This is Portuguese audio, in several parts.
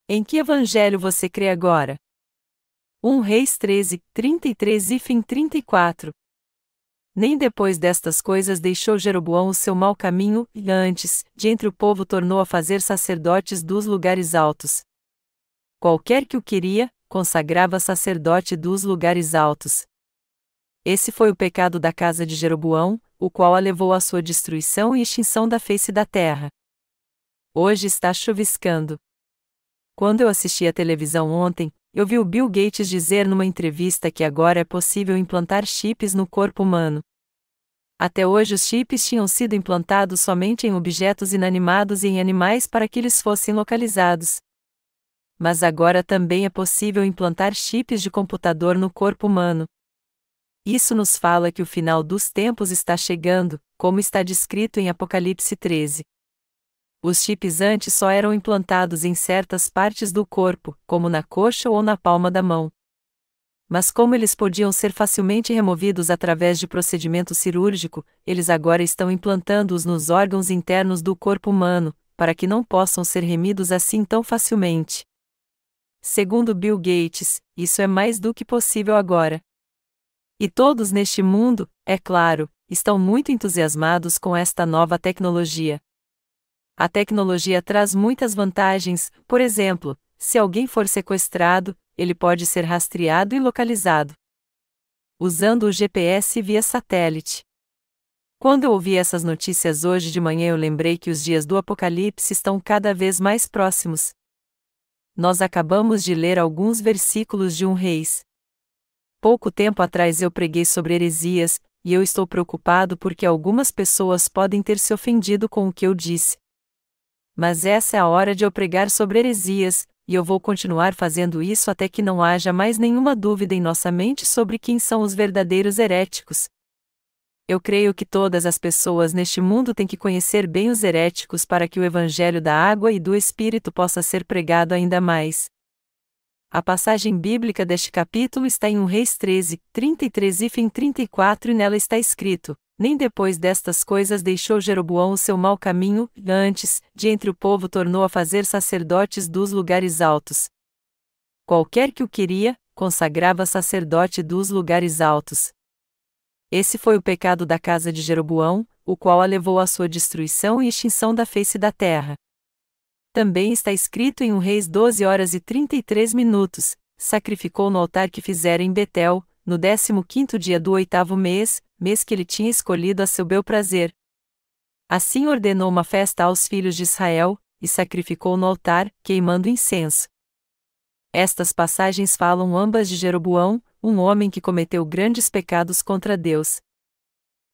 Em que evangelho você crê agora? 1 Reis 13, 33 e fim 34. Nem depois destas coisas deixou Jeroboão o seu mau caminho, e antes, de entre o povo tornou a fazer sacerdotes dos lugares altos. Qualquer que o queria, consagrava sacerdote dos lugares altos. Esse foi o pecado da casa de Jeroboão, o qual a levou à sua destruição e extinção da face da terra. Hoje está chuviscando. Quando eu assisti à televisão ontem, eu vi o Bill Gates dizer numa entrevista que agora é possível implantar chips no corpo humano. Até hoje os chips tinham sido implantados somente em objetos inanimados e em animais para que eles fossem localizados. Mas agora também é possível implantar chips de computador no corpo humano. Isso nos fala que o final dos tempos está chegando, como está descrito em Apocalipse 13. Os chips antes só eram implantados em certas partes do corpo, como na coxa ou na palma da mão. Mas como eles podiam ser facilmente removidos através de procedimento cirúrgico, eles agora estão implantando-os nos órgãos internos do corpo humano, para que não possam ser remidos assim tão facilmente. Segundo Bill Gates, isso é mais do que possível agora. E todos neste mundo, é claro, estão muito entusiasmados com esta nova tecnologia. A tecnologia traz muitas vantagens, por exemplo, se alguém for sequestrado, ele pode ser rastreado e localizado usando o GPS via satélite. Quando eu ouvi essas notícias hoje de manhã, eu lembrei que os dias do Apocalipse estão cada vez mais próximos. Nós acabamos de ler alguns versículos de 1 Reis. Pouco tempo atrás eu preguei sobre heresias, e eu estou preocupado porque algumas pessoas podem ter se ofendido com o que eu disse. Mas essa é a hora de eu pregar sobre heresias, e eu vou continuar fazendo isso até que não haja mais nenhuma dúvida em nossa mente sobre quem são os verdadeiros heréticos. Eu creio que todas as pessoas neste mundo têm que conhecer bem os heréticos para que o evangelho da água e do Espírito possa ser pregado ainda mais. A passagem bíblica deste capítulo está em 1 Reis 13, 33 e fim 34 e nela está escrito: nem depois destas coisas deixou Jeroboão o seu mau caminho, antes, de entre o povo tornou a fazer sacerdotes dos lugares altos. Qualquer que o queria, consagrava sacerdote dos lugares altos. Esse foi o pecado da casa de Jeroboão, o qual a levou à sua destruição e extinção da face da terra. Também está escrito em 1 Reis 12 horas e 33 minutos, sacrificou no altar que fizera em Betel, no 15º dia do 8º mês, mês que ele tinha escolhido a seu bel prazer. Assim ordenou uma festa aos filhos de Israel, e sacrificou no altar, queimando incenso. Estas passagens falam ambas de Jeroboão, um homem que cometeu grandes pecados contra Deus.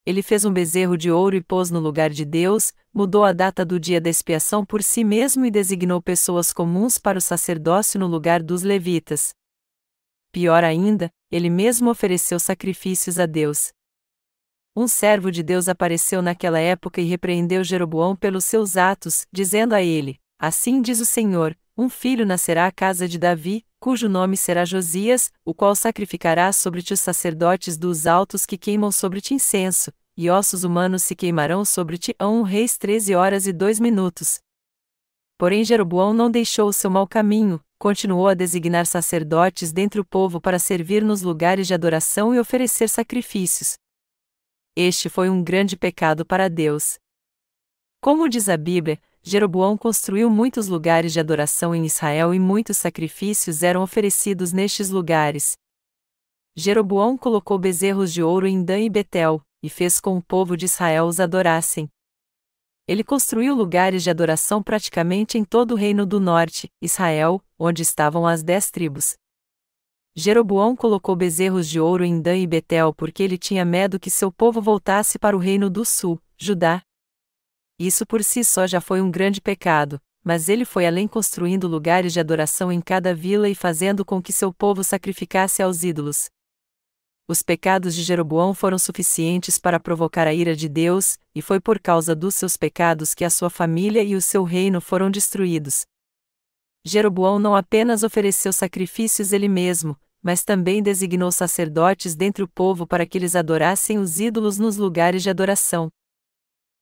Ele fez um bezerro de ouro e pôs no lugar de Deus, mudou a data do dia da expiação por si mesmo e designou pessoas comuns para o sacerdócio no lugar dos levitas. Pior ainda, ele mesmo ofereceu sacrifícios a Deus. Um servo de Deus apareceu naquela época e repreendeu Jeroboão pelos seus atos, dizendo a ele: assim diz o Senhor, um filho nascerá à casa de Davi, cujo nome será Josias, o qual sacrificará sobre ti os sacerdotes dos altos que queimam sobre ti incenso, e ossos humanos se queimarão sobre ti. 1 Reis 13 horas e 2 minutos. Porém Jeroboão não deixou o seu mau caminho, continuou a designar sacerdotes dentre o povo para servir nos lugares de adoração e oferecer sacrifícios. Este foi um grande pecado para Deus. Como diz a Bíblia, Jeroboão construiu muitos lugares de adoração em Israel e muitos sacrifícios eram oferecidos nestes lugares. Jeroboão colocou bezerros de ouro em Dan e Betel, e fez com o povo de Israel os adorassem. Ele construiu lugares de adoração praticamente em todo o reino do norte, Israel, onde estavam as 10 tribos. Jeroboão colocou bezerros de ouro em Dan e Betel porque ele tinha medo que seu povo voltasse para o reino do sul, Judá. Isso por si só já foi um grande pecado, mas ele foi além construindo lugares de adoração em cada vila e fazendo com que seu povo sacrificasse aos ídolos. Os pecados de Jeroboão foram suficientes para provocar a ira de Deus, e foi por causa dos seus pecados que a sua família e o seu reino foram destruídos. Jeroboão não apenas ofereceu sacrifícios ele mesmo, mas também designou sacerdotes dentre o povo para que eles adorassem os ídolos nos lugares de adoração.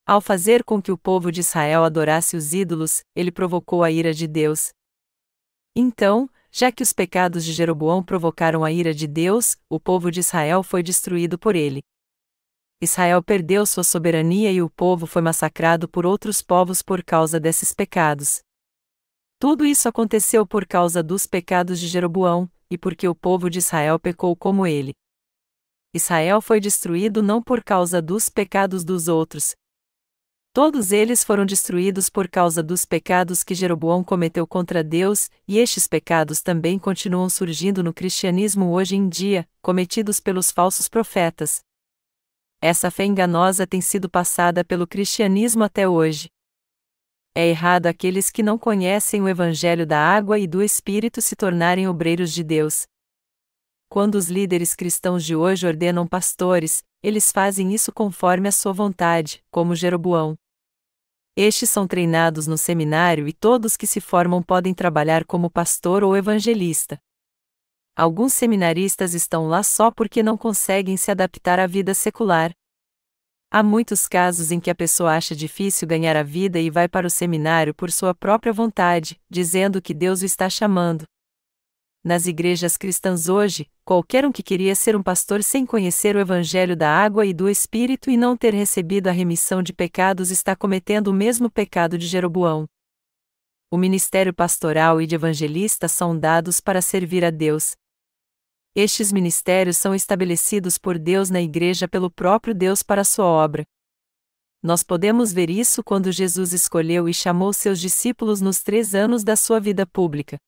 Ao fazer com que o povo de Israel adorasse os ídolos, ele provocou a ira de Deus. Então, já que os pecados de Jeroboão provocaram a ira de Deus, o povo de Israel foi destruído por ele. Israel perdeu sua soberania e o povo foi massacrado por outros povos por causa desses pecados. Tudo isso aconteceu por causa dos pecados de Jeroboão, e porque o povo de Israel pecou como ele. Israel foi destruído não por causa dos pecados dos outros. Todos eles foram destruídos por causa dos pecados que Jeroboão cometeu contra Deus, e estes pecados também continuam surgindo no cristianismo hoje em dia, cometidos pelos falsos profetas. Essa fé enganosa tem sido passada pelo cristianismo até hoje. É errado aqueles que não conhecem o Evangelho da água e do Espírito se tornarem obreiros de Deus. Quando os líderes cristãos de hoje ordenam pastores, eles fazem isso conforme a sua vontade, como Jeroboão. Estes são treinados no seminário e todos que se formam podem trabalhar como pastor ou evangelista. Alguns seminaristas estão lá só porque não conseguem se adaptar à vida secular. Há muitos casos em que a pessoa acha difícil ganhar a vida e vai para o seminário por sua própria vontade, dizendo que Deus o está chamando. Nas igrejas cristãs hoje, qualquer um que queria ser um pastor sem conhecer o Evangelho da água e do Espírito e não ter recebido a remissão de pecados está cometendo o mesmo pecado de Jeroboão. O ministério pastoral e de evangelista são dados para servir a Deus. Estes ministérios são estabelecidos por Deus na igreja pelo próprio Deus para a sua obra. Nós podemos ver isso quando Jesus escolheu e chamou seus discípulos nos 3 anos da sua vida pública.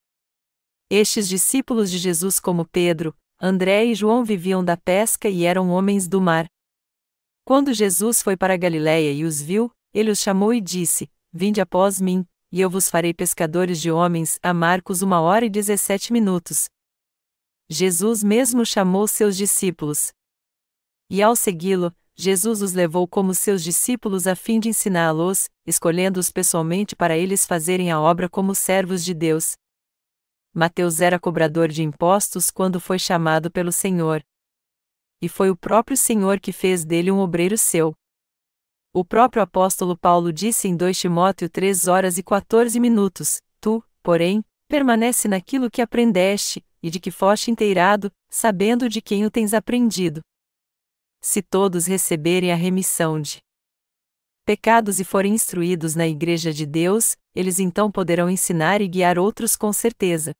Estes discípulos de Jesus, como Pedro, André e João, viviam da pesca e eram homens do mar. Quando Jesus foi para a Galiléia e os viu, ele os chamou e disse: "Vinde após mim, e eu vos farei pescadores de homens." A Marcos 1h17. Jesus mesmo chamou seus discípulos. E ao segui-lo, Jesus os levou como seus discípulos a fim de ensiná-los, escolhendo-os pessoalmente para eles fazerem a obra como servos de Deus. Mateus era cobrador de impostos quando foi chamado pelo Senhor. E foi o próprio Senhor que fez dele um obreiro seu. O próprio apóstolo Paulo disse em 2 Timóteo 3h14: "Tu, porém, permanece naquilo que aprendeste, e de que foste inteirado, sabendo de quem o tens aprendido." Se todos receberem a remissão de pecados e forem instruídos na Igreja de Deus, eles então poderão ensinar e guiar outros com certeza.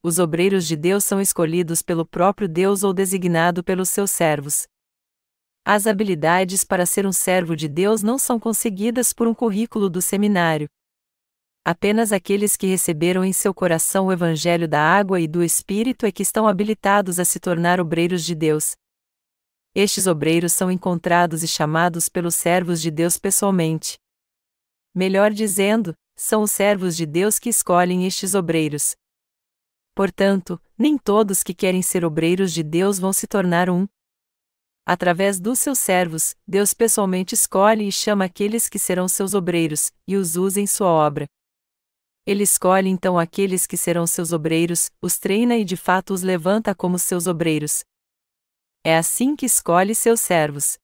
Os obreiros de Deus são escolhidos pelo próprio Deus ou designado pelos seus servos. As habilidades para ser um servo de Deus não são conseguidas por um currículo do seminário. Apenas aqueles que receberam em seu coração o Evangelho da água e do Espírito é que estão habilitados a se tornar obreiros de Deus. Estes obreiros são encontrados e chamados pelos servos de Deus pessoalmente. Melhor dizendo, são os servos de Deus que escolhem estes obreiros. Portanto, nem todos que querem ser obreiros de Deus vão se tornar um. Através dos seus servos, Deus pessoalmente escolhe e chama aqueles que serão seus obreiros, e os usa em sua obra. Ele escolhe então aqueles que serão seus obreiros, os treina e de fato os levanta como seus obreiros. É assim que escolhe seus servos.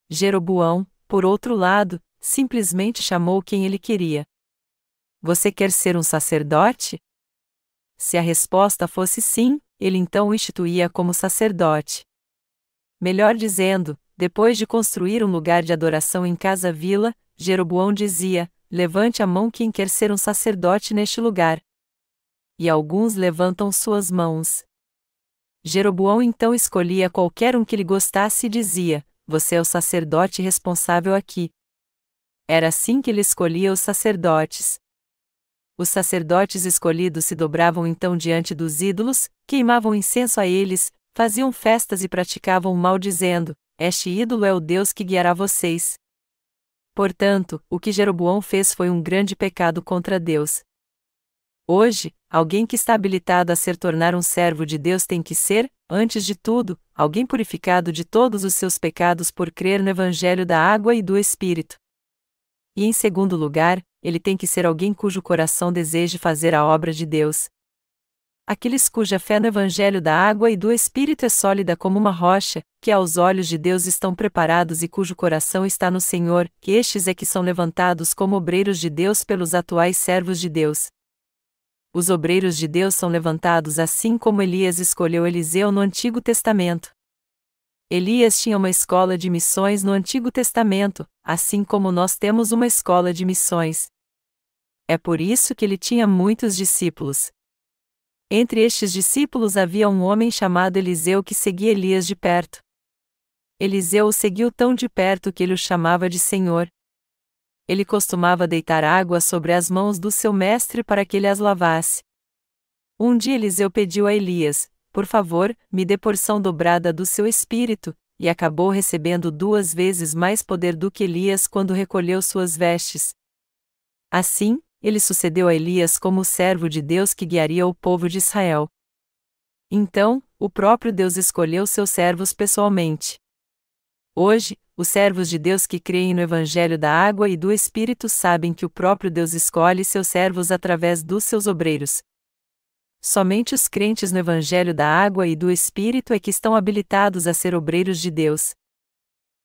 Jeroboão, por outro lado, simplesmente chamou quem ele queria. Você quer ser um sacerdote? Se a resposta fosse sim, ele então o instituía como sacerdote. Melhor dizendo, depois de construir um lugar de adoração em Casa-Vila, Jeroboão dizia: "Levante a mão quem quer ser um sacerdote neste lugar." E alguns levantam suas mãos. Jeroboão então escolhia qualquer um que lhe gostasse e dizia: "Você é o sacerdote responsável aqui." Era assim que ele escolhia os sacerdotes. Os sacerdotes escolhidos se dobravam então diante dos ídolos, queimavam incenso a eles, faziam festas e praticavam o mal dizendo: "Este ídolo é o Deus que guiará vocês." Portanto, o que Jeroboão fez foi um grande pecado contra Deus. Hoje, alguém que está habilitado a se tornar um servo de Deus tem que ser, antes de tudo, alguém purificado de todos os seus pecados por crer no Evangelho da água e do Espírito. E em segundo lugar, ele tem que ser alguém cujo coração deseje fazer a obra de Deus. Aqueles cuja fé no Evangelho da água e do Espírito é sólida como uma rocha, que aos olhos de Deus estão preparados e cujo coração está no Senhor, que estes é que são levantados como obreiros de Deus pelos atuais servos de Deus. Os obreiros de Deus são levantados assim como Elias escolheu Eliseu no Antigo Testamento. Elias tinha uma escola de missões no Antigo Testamento, assim como nós temos uma escola de missões. É por isso que ele tinha muitos discípulos. Entre estes discípulos havia um homem chamado Eliseu que seguia Elias de perto. Eliseu o seguiu tão de perto que ele o chamava de Senhor. Ele costumava deitar água sobre as mãos do seu mestre para que ele as lavasse. Um dia Eliseu pediu a Elias: por favor, me dê porção dobrada do seu espírito, e acabou recebendo 2 vezes mais poder do que Elias quando recolheu suas vestes. Assim, ele sucedeu a Elias como o servo de Deus que guiaria o povo de Israel. Então, o próprio Deus escolheu seus servos pessoalmente. Hoje, os servos de Deus que creem no Evangelho da Água e do Espírito sabem que o próprio Deus escolhe seus servos através dos seus obreiros. Somente os crentes no Evangelho da Água e do Espírito é que estão habilitados a ser obreiros de Deus.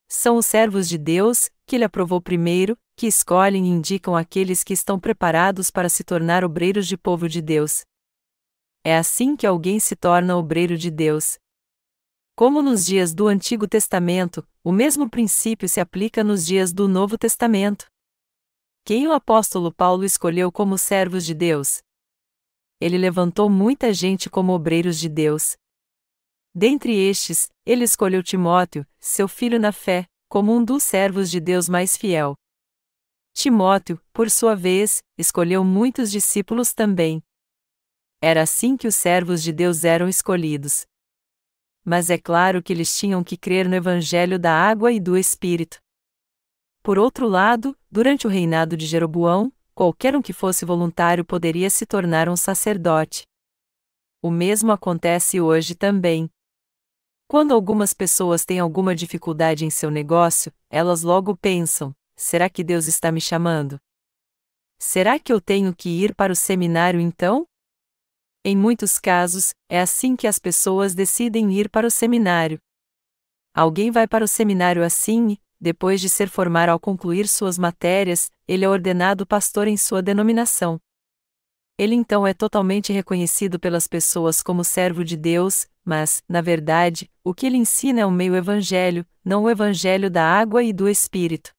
São os servos de Deus, que Ele aprovou primeiro, que escolhem e indicam aqueles que estão preparados para se tornar obreiros de povo de Deus. É assim que alguém se torna obreiro de Deus. Como nos dias do Antigo Testamento, o mesmo princípio se aplica nos dias do Novo Testamento. Quem o apóstolo Paulo escolheu como servos de Deus? Ele levantou muita gente como obreiros de Deus. Dentre estes, ele escolheu Timóteo, seu filho na fé, como um dos servos de Deus mais fiel. Timóteo, por sua vez, escolheu muitos discípulos também. Era assim que os servos de Deus eram escolhidos. Mas é claro que eles tinham que crer no Evangelho da Água e do Espírito. Por outro lado, durante o reinado de Jeroboão, qualquer um que fosse voluntário poderia se tornar um sacerdote. O mesmo acontece hoje também. Quando algumas pessoas têm alguma dificuldade em seu negócio, elas logo pensam: será que Deus está me chamando? Será que eu tenho que ir para o seminário então? Em muitos casos, é assim que as pessoas decidem ir para o seminário. Alguém vai para o seminário assim e, depois de ser formado ao concluir suas matérias, ele é ordenado pastor em sua denominação. Ele então é totalmente reconhecido pelas pessoas como servo de Deus, mas, na verdade, o que ele ensina é o meio evangelho, não o evangelho da água e do Espírito.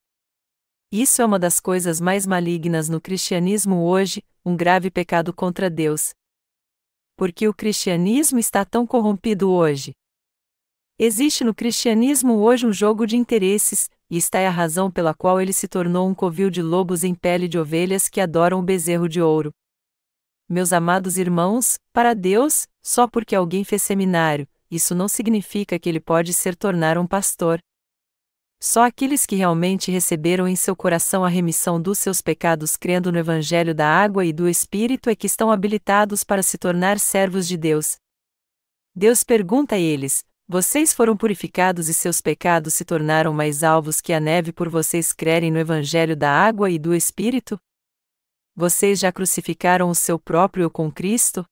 Isso é uma das coisas mais malignas no cristianismo hoje, um grave pecado contra Deus. Por que o cristianismo está tão corrompido hoje? Existe no cristianismo hoje um jogo de interesses, e esta é a razão pela qual ele se tornou um covil de lobos em pele de ovelhas que adoram o bezerro de ouro. Meus amados irmãos, para Deus, só porque alguém fez seminário, isso não significa que ele pode se tornar um pastor. Só aqueles que realmente receberam em seu coração a remissão dos seus pecados crendo no Evangelho da Água e do Espírito é que estão habilitados para se tornar servos de Deus. Deus pergunta a eles: vocês foram purificados e seus pecados se tornaram mais alvos que a neve por vocês crerem no Evangelho da Água e do Espírito? Vocês já crucificaram o seu próprio eu com Cristo?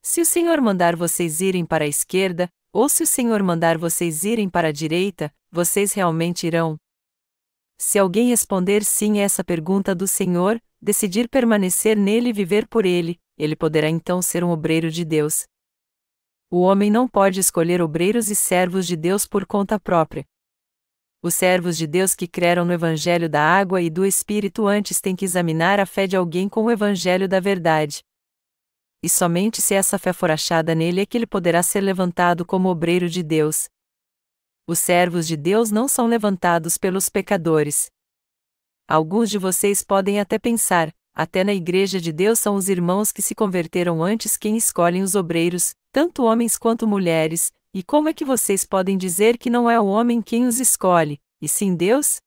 Se o Senhor mandar vocês irem para a esquerda, ou se o Senhor mandar vocês irem para a direita, vocês realmente irão? Se alguém responder sim a essa pergunta do Senhor, decidir permanecer nele e viver por ele, ele poderá então ser um obreiro de Deus. O homem não pode escolher obreiros e servos de Deus por conta própria. Os servos de Deus que creram no Evangelho da Água e do Espírito antes têm que examinar a fé de alguém com o Evangelho da verdade. E somente se essa fé for achada nele é que ele poderá ser levantado como obreiro de Deus. Os servos de Deus não são levantados pelos pecadores. Alguns de vocês podem até pensar: até na Igreja de Deus são os irmãos que se converteram antes quem escolhem os obreiros, tanto homens quanto mulheres, e como é que vocês podem dizer que não é o homem quem os escolhe, e sim Deus?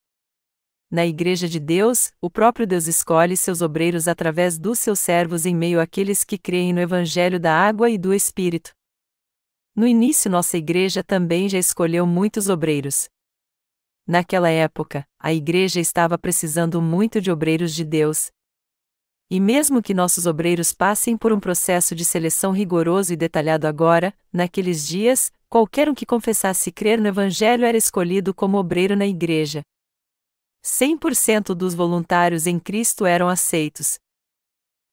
Na Igreja de Deus, o próprio Deus escolhe seus obreiros através dos seus servos em meio àqueles que creem no Evangelho da Água e do Espírito. No início nossa igreja também já escolheu muitos obreiros. Naquela época, a igreja estava precisando muito de obreiros de Deus. E mesmo que nossos obreiros passem por um processo de seleção rigoroso e detalhado agora, naqueles dias, qualquer um que confessasse crer no Evangelho era escolhido como obreiro na igreja. 100% dos voluntários em Cristo eram aceitos.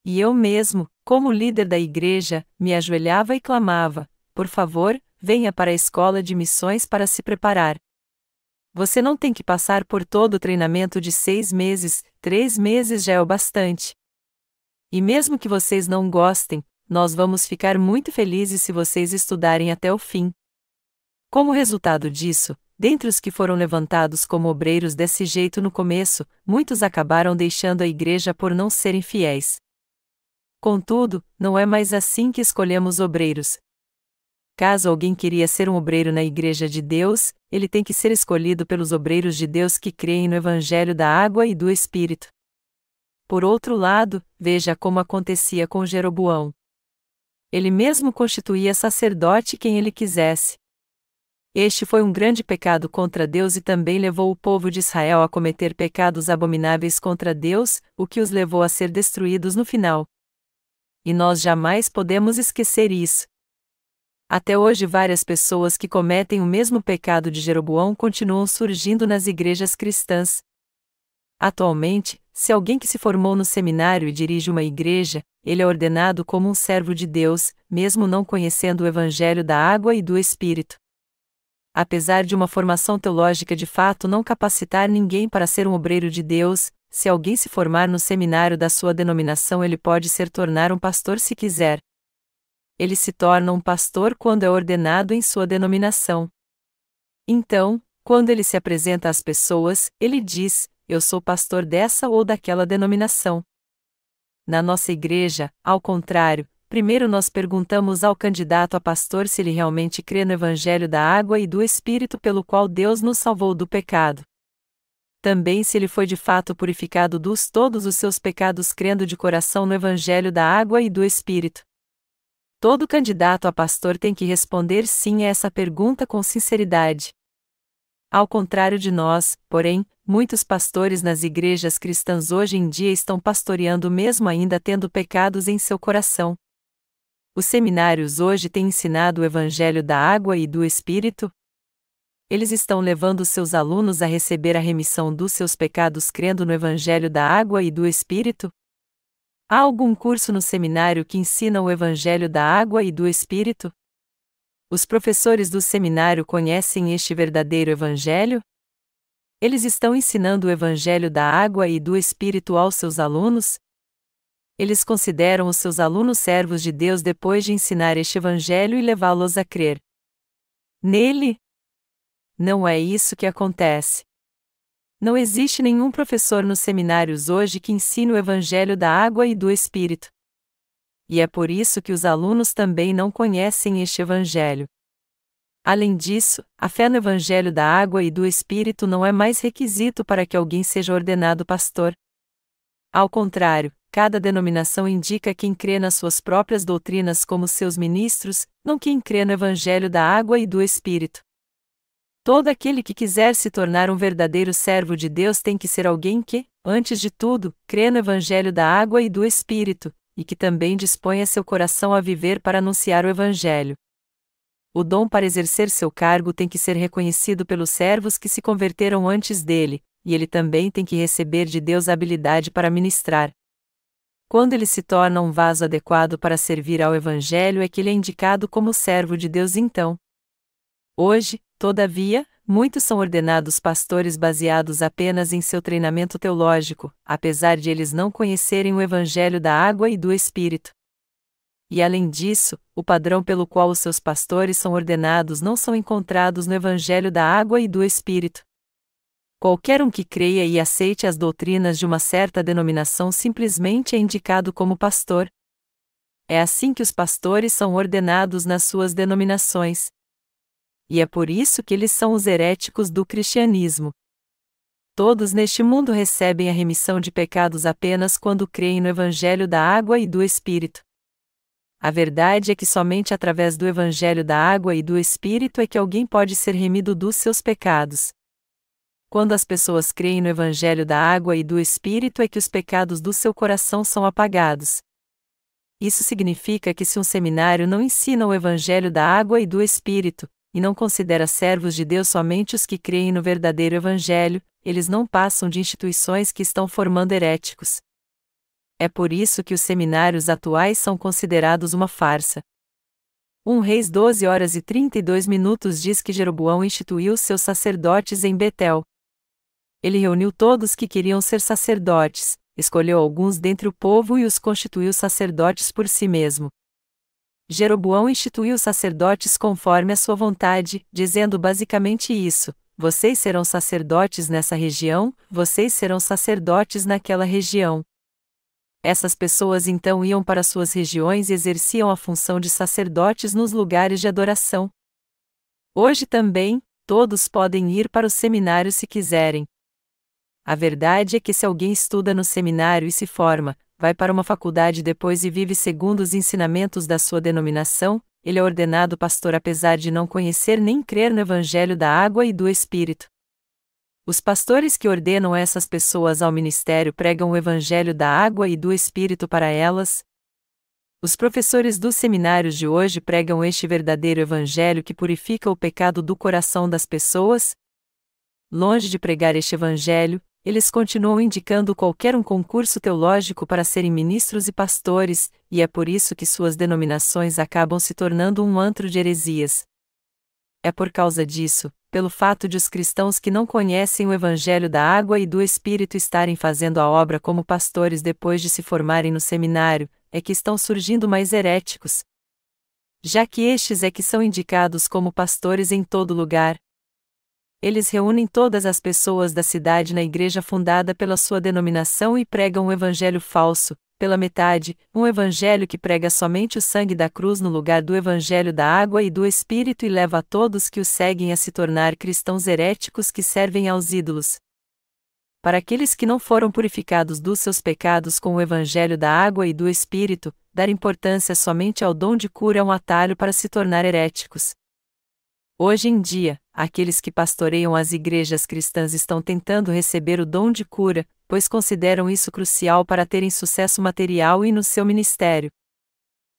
E eu mesmo, como líder da igreja, me ajoelhava e clamava: por favor, venha para a escola de missões para se preparar. Você não tem que passar por todo o treinamento de 6 meses, 3 meses já é o bastante. E mesmo que vocês não gostem, nós vamos ficar muito felizes se vocês estudarem até o fim. Como resultado disso, dentre os que foram levantados como obreiros desse jeito no começo, muitos acabaram deixando a igreja por não serem fiéis. Contudo, não é mais assim que escolhemos obreiros. Caso alguém queria ser um obreiro na Igreja de Deus, ele tem que ser escolhido pelos obreiros de Deus que creem no Evangelho da Água e do Espírito. Por outro lado, veja como acontecia com Jeroboão. Ele mesmo constituía sacerdote quem ele quisesse. Este foi um grande pecado contra Deus e também levou o povo de Israel a cometer pecados abomináveis contra Deus, o que os levou a ser destruídos no final. E nós jamais podemos esquecer isso. Até hoje várias pessoas que cometem o mesmo pecado de Jeroboão continuam surgindo nas igrejas cristãs. Atualmente, se alguém que se formou no seminário e dirige uma igreja, ele é ordenado como um servo de Deus, mesmo não conhecendo o Evangelho da Água e do Espírito. Apesar de uma formação teológica de fato não capacitar ninguém para ser um obreiro de Deus, se alguém se formar no seminário da sua denominação ele pode se tornar um pastor se quiser. Ele se torna um pastor quando é ordenado em sua denominação. Então, quando ele se apresenta às pessoas, ele diz: eu sou pastor dessa ou daquela denominação. Na nossa igreja, ao contrário, primeiro nós perguntamos ao candidato a pastor se ele realmente crê no Evangelho da Água e do Espírito pelo qual Deus nos salvou do pecado. Também se ele foi de fato purificado dos todos os seus pecados crendo de coração no Evangelho da Água e do Espírito. Todo candidato a pastor tem que responder sim a essa pergunta com sinceridade. Ao contrário de nós, porém, muitos pastores nas igrejas cristãs hoje em dia estão pastoreando mesmo ainda tendo pecados em seu coração. Os seminários hoje têm ensinado o Evangelho da Água e do Espírito? Eles estão levando seus alunos a receber a remissão dos seus pecados crendo no Evangelho da Água e do Espírito? Há algum curso no seminário que ensina o Evangelho da Água e do Espírito? Os professores do seminário conhecem este verdadeiro Evangelho? Eles estão ensinando o Evangelho da Água e do Espírito aos seus alunos? Eles consideram os seus alunos servos de Deus depois de ensinar este Evangelho e levá-los a crer nele? Não é isso que acontece. Não existe nenhum professor nos seminários hoje que ensine o Evangelho da Água e do Espírito. E é por isso que os alunos também não conhecem este Evangelho. Além disso, a fé no Evangelho da Água e do Espírito não é mais requisito para que alguém seja ordenado pastor. Ao contrário, cada denominação indica quem crê nas suas próprias doutrinas como seus ministros, não quem crê no Evangelho da Água e do Espírito. Todo aquele que quiser se tornar um verdadeiro servo de Deus tem que ser alguém que, antes de tudo, crê no Evangelho da Água e do Espírito, e que também disponha seu coração a viver para anunciar o Evangelho. O dom para exercer seu cargo tem que ser reconhecido pelos servos que se converteram antes dele, e ele também tem que receber de Deus a habilidade para ministrar. Quando ele se torna um vaso adequado para servir ao Evangelho é que ele é indicado como servo de Deus então. Hoje, todavia, muitos são ordenados pastores baseados apenas em seu treinamento teológico, apesar de eles não conhecerem o Evangelho da Água e do Espírito. E além disso, o padrão pelo qual os seus pastores são ordenados não são encontrados no Evangelho da Água e do Espírito. Qualquer um que creia e aceite as doutrinas de uma certa denominação simplesmente é indicado como pastor. É assim que os pastores são ordenados nas suas denominações. E é por isso que eles são os heréticos do cristianismo. Todos neste mundo recebem a remissão de pecados apenas quando creem no Evangelho da Água e do Espírito. A verdade é que somente através do Evangelho da Água e do Espírito é que alguém pode ser remido dos seus pecados. Quando as pessoas creem no Evangelho da Água e do Espírito é que os pecados do seu coração são apagados. Isso significa que se um seminário não ensina o Evangelho da Água e do Espírito, e não considera servos de Deus somente os que creem no verdadeiro Evangelho, eles não passam de instituições que estão formando heréticos. É por isso que os seminários atuais são considerados uma farsa. 1 Reis 12h32 diz que Jeroboão instituiu seus sacerdotes em Betel. Ele reuniu todos que queriam ser sacerdotes, escolheu alguns dentre o povo e os constituiu sacerdotes por si mesmo. Jeroboão instituiu sacerdotes conforme a sua vontade, dizendo basicamente isso: vocês serão sacerdotes nessa região, vocês serão sacerdotes naquela região. Essas pessoas então iam para suas regiões e exerciam a função de sacerdotes nos lugares de adoração. Hoje também, todos podem ir para o seminário se quiserem. A verdade é que se alguém estuda no seminário e se forma, vai para uma faculdade depois e vive segundo os ensinamentos da sua denominação, ele é ordenado pastor apesar de não conhecer nem crer no Evangelho da Água e do Espírito. Os pastores que ordenam essas pessoas ao ministério pregam o Evangelho da Água e do Espírito para elas. Os professores dos seminários de hoje pregam este verdadeiro Evangelho que purifica o pecado do coração das pessoas. Longe de pregar este Evangelho, eles continuam indicando qualquer um concurso teológico para serem ministros e pastores, e é por isso que suas denominações acabam se tornando um antro de heresias. É por causa disso, pelo fato de os cristãos que não conhecem o Evangelho da Água e do Espírito estarem fazendo a obra como pastores depois de se formarem no seminário, é que estão surgindo mais heréticos. Já que estes é que são indicados como pastores em todo lugar. Eles reúnem todas as pessoas da cidade na igreja fundada pela sua denominação e pregam um evangelho falso, pela metade, um evangelho que prega somente o sangue da cruz no lugar do Evangelho da Água e do Espírito e leva a todos que o seguem a se tornar cristãos heréticos que servem aos ídolos. Para aqueles que não foram purificados dos seus pecados com o Evangelho da Água e do Espírito, dar importância somente ao dom de cura é um atalho para se tornar heréticos. Hoje em dia, aqueles que pastoreiam as igrejas cristãs estão tentando receber o dom de cura, pois consideram isso crucial para terem sucesso material e no seu ministério.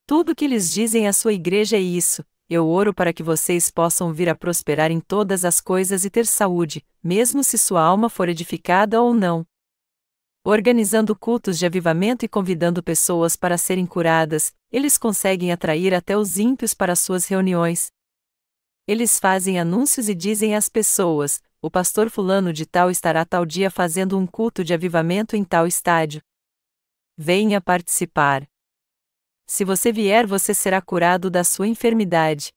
Tudo o que eles dizem à sua igreja é isso: eu oro para que vocês possam vir a prosperar em todas as coisas e ter saúde, mesmo se sua alma for edificada ou não. Organizando cultos de avivamento e convidando pessoas para serem curadas, eles conseguem atrair até os ímpios para suas reuniões. Eles fazem anúncios e dizem às pessoas: o pastor fulano de tal estará tal dia fazendo um culto de avivamento em tal estádio. Venha participar. Se você vier, você será curado da sua enfermidade.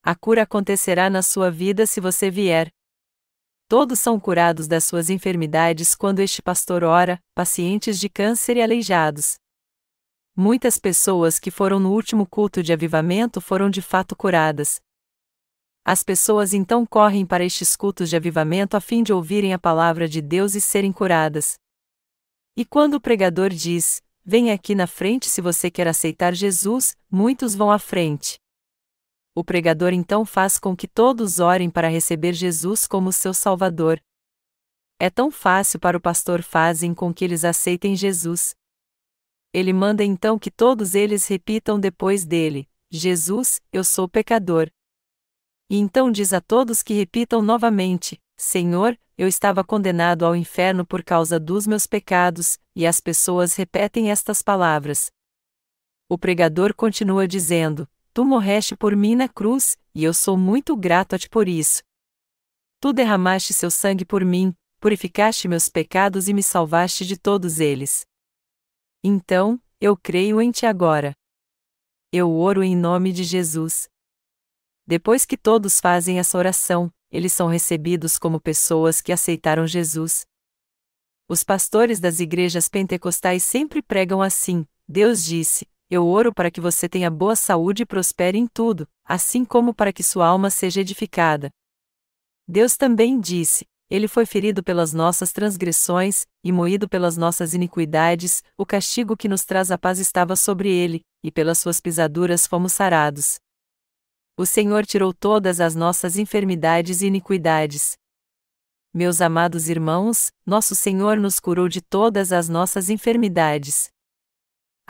A cura acontecerá na sua vida se você vier. Todos são curados das suas enfermidades quando este pastor ora, pacientes de câncer e aleijados. Muitas pessoas que foram no último culto de avivamento foram de fato curadas. As pessoas então correm para estes cultos de avivamento a fim de ouvirem a palavra de Deus e serem curadas. E quando o pregador diz: venha aqui na frente se você quer aceitar Jesus, muitos vão à frente. O pregador então faz com que todos orem para receber Jesus como seu Salvador. É tão fácil para o pastor fazem com que eles aceitem Jesus. Ele manda então que todos eles repitam depois dele: Jesus, eu sou pecador. E então diz a todos que repitam novamente: Senhor, eu estava condenado ao inferno por causa dos meus pecados, e as pessoas repetem estas palavras. O pregador continua dizendo: Tu morreste por mim na cruz, e eu sou muito grato a ti por isso. Tu derramaste seu sangue por mim, purificaste meus pecados e me salvaste de todos eles. Então, eu creio em ti agora. Eu oro em nome de Jesus. Depois que todos fazem essa oração, eles são recebidos como pessoas que aceitaram Jesus. Os pastores das igrejas pentecostais sempre pregam assim: Deus disse: eu oro para que você tenha boa saúde e prospere em tudo, assim como para que sua alma seja edificada. Deus também disse: Ele foi ferido pelas nossas transgressões, e moído pelas nossas iniquidades, o castigo que nos traz a paz estava sobre ele, e pelas suas pisaduras fomos sarados. O Senhor tirou todas as nossas enfermidades e iniquidades. Meus amados irmãos, nosso Senhor nos curou de todas as nossas enfermidades.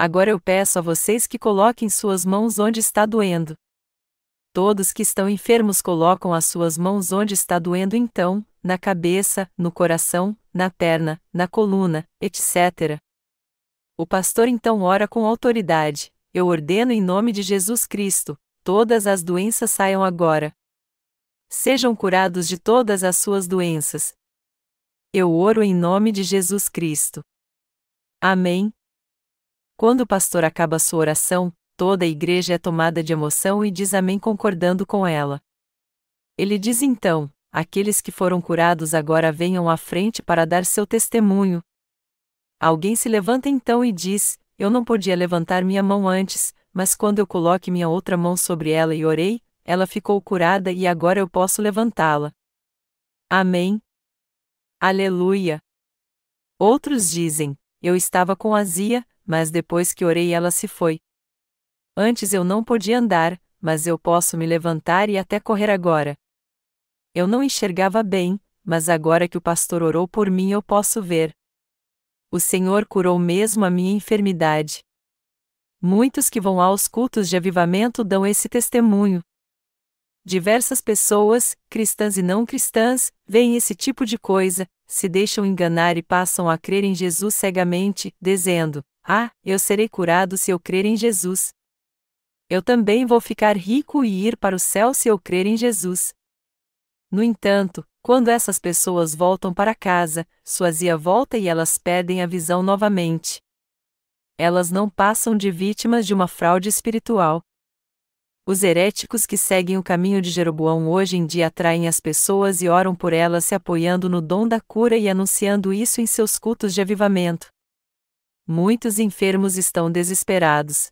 Agora eu peço a vocês que coloquem suas mãos onde está doendo. Todos que estão enfermos colocam as suas mãos onde está doendo então, na cabeça, no coração, na perna, na coluna, etc. O pastor então ora com autoridade: eu ordeno em nome de Jesus Cristo, todas as doenças saiam agora. Sejam curados de todas as suas doenças. Eu oro em nome de Jesus Cristo. Amém. Quando o pastor acaba sua oração, toda a igreja é tomada de emoção e diz amém concordando com ela. Ele diz então: aqueles que foram curados agora venham à frente para dar seu testemunho. Alguém se levanta então e diz: eu não podia levantar minha mão antes, mas quando eu coloquei minha outra mão sobre ela e orei, ela ficou curada e agora eu posso levantá-la. Amém. Aleluia. Outros dizem: eu estava com azia, mas depois que orei ela se foi. Antes eu não podia andar, mas eu posso me levantar e até correr agora. Eu não enxergava bem, mas agora que o pastor orou por mim eu posso ver. O Senhor curou mesmo a minha enfermidade. Muitos que vão aos cultos de avivamento dão esse testemunho. Diversas pessoas, cristãs e não cristãs, veem esse tipo de coisa, se deixam enganar e passam a crer em Jesus cegamente, dizendo: eu serei curado se eu crer em Jesus. Eu também vou ficar rico e ir para o céu se eu crer em Jesus. No entanto, quando essas pessoas voltam para casa, sua azia volta e elas perdem a visão novamente. Elas não passam de vítimas de uma fraude espiritual. Os heréticos que seguem o caminho de Jeroboão hoje em dia atraem as pessoas e oram por elas se apoiando no dom da cura e anunciando isso em seus cultos de avivamento. Muitos enfermos estão desesperados.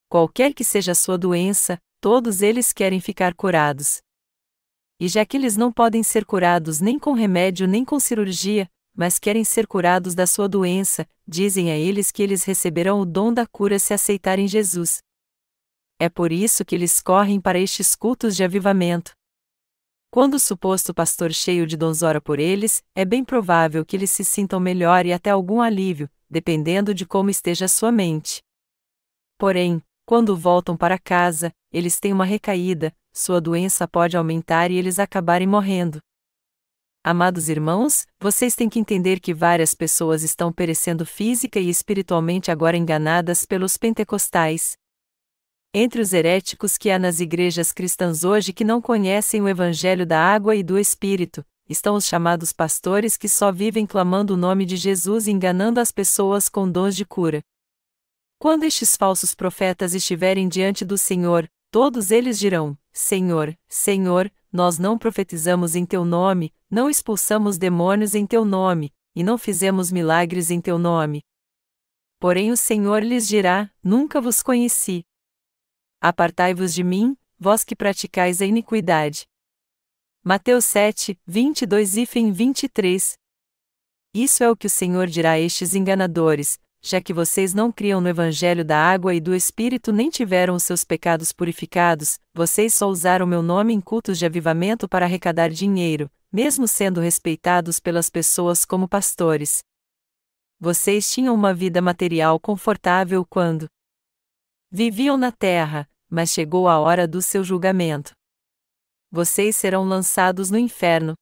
Qualquer que seja a sua doença, todos eles querem ficar curados. E já que eles não podem ser curados nem com remédio nem com cirurgia, mas querem ser curados da sua doença, dizem a eles que eles receberão o dom da cura se aceitarem Jesus. É por isso que eles correm para estes cultos de avivamento. Quando o suposto pastor cheio de dons ora por eles, é bem provável que eles se sintam melhor e até algum alívio, dependendo de como esteja sua mente. Porém, quando voltam para casa, eles têm uma recaída, sua doença pode aumentar e eles acabarem morrendo. Amados irmãos, vocês têm que entender que várias pessoas estão perecendo física e espiritualmente agora enganadas pelos pentecostais. Entre os heréticos que há nas igrejas cristãs hoje que não conhecem o evangelho da água e do Espírito, estão os chamados pastores que só vivem clamando o nome de Jesus e enganando as pessoas com dons de cura. Quando estes falsos profetas estiverem diante do Senhor, todos eles dirão: Senhor, Senhor, nós não profetizamos em Teu nome, não expulsamos demônios em Teu nome, e não fizemos milagres em Teu nome. Porém o Senhor lhes dirá: Nunca vos conheci. Apartai-vos de mim, vós que praticais a iniquidade. Mateus 7, 22 e 23. Isso é o que o Senhor dirá a estes enganadores: já que vocês não criam no Evangelho da água e do Espírito nem tiveram os seus pecados purificados, vocês só usaram meu nome em cultos de avivamento para arrecadar dinheiro, mesmo sendo respeitados pelas pessoas como pastores. Vocês tinham uma vida material confortável quando viviam na terra, mas chegou a hora do seu julgamento. Vocês serão lançados no inferno.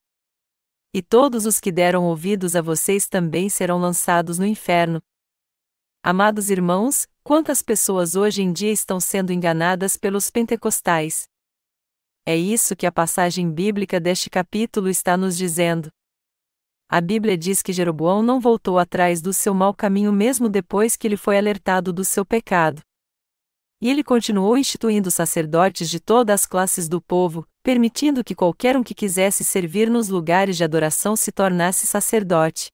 E todos os que deram ouvidos a vocês também serão lançados no inferno. Amados irmãos, quantas pessoas hoje em dia estão sendo enganadas pelos pentecostais? É isso que a passagem bíblica deste capítulo está nos dizendo. A Bíblia diz que Jeroboão não voltou atrás do seu mau caminho mesmo depois que ele foi alertado do seu pecado. E ele continuou instituindo sacerdotes de todas as classes do povo, permitindo que qualquer um que quisesse servir nos lugares de adoração se tornasse sacerdote.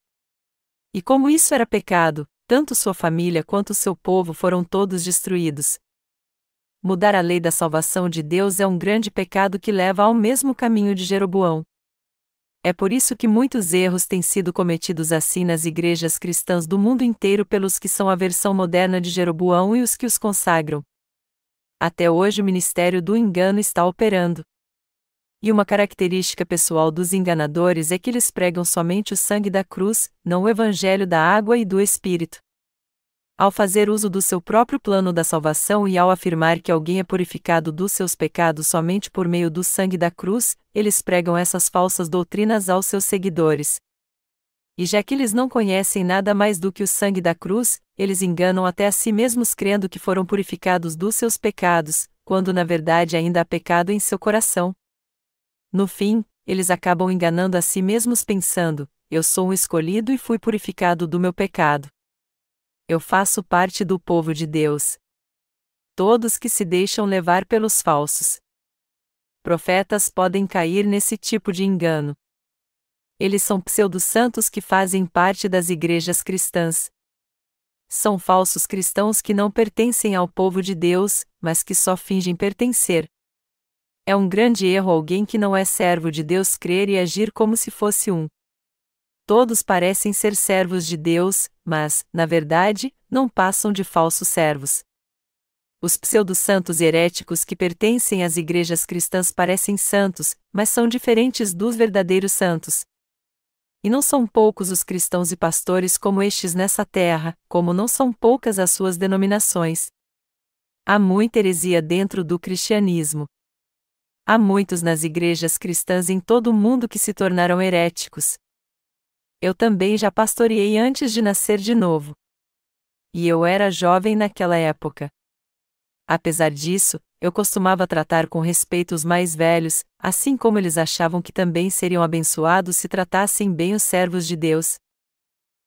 E como isso era pecado, tanto sua família quanto seu povo foram todos destruídos. Mudar a lei da salvação de Deus é um grande pecado que leva ao mesmo caminho de Jeroboão. É por isso que muitos erros têm sido cometidos assim nas igrejas cristãs do mundo inteiro pelos que são a versão moderna de Jeroboão e os que os consagram. Até hoje o ministério do engano está operando. E uma característica pessoal dos enganadores é que eles pregam somente o sangue da cruz, não o evangelho da água e do Espírito. Ao fazer uso do seu próprio plano da salvação e ao afirmar que alguém é purificado dos seus pecados somente por meio do sangue da cruz, eles pregam essas falsas doutrinas aos seus seguidores. E já que eles não conhecem nada mais do que o sangue da cruz, eles enganam até a si mesmos crendo que foram purificados dos seus pecados, quando na verdade ainda há pecado em seu coração. No fim, eles acabam enganando a si mesmos pensando: eu sou um escolhido e fui purificado do meu pecado. Eu faço parte do povo de Deus. Todos que se deixam levar pelos falsos profetas podem cair nesse tipo de engano. Eles são pseudo-santos que fazem parte das igrejas cristãs. São falsos cristãos que não pertencem ao povo de Deus, mas que só fingem pertencer. É um grande erro alguém que não é servo de Deus crer e agir como se fosse um. Todos parecem ser servos de Deus, mas, na verdade, não passam de falsos servos. Os pseudo-santos heréticos que pertencem às igrejas cristãs parecem santos, mas são diferentes dos verdadeiros santos. E não são poucos os cristãos e pastores como estes nessa terra, como não são poucas as suas denominações. Há muita heresia dentro do cristianismo. Há muitos nas igrejas cristãs em todo o mundo que se tornaram heréticos. Eu também já pastoreei antes de nascer de novo. E eu era jovem naquela época. Apesar disso, eu costumava tratar com respeito os mais velhos, assim como eles achavam que também seriam abençoados se tratassem bem os servos de Deus.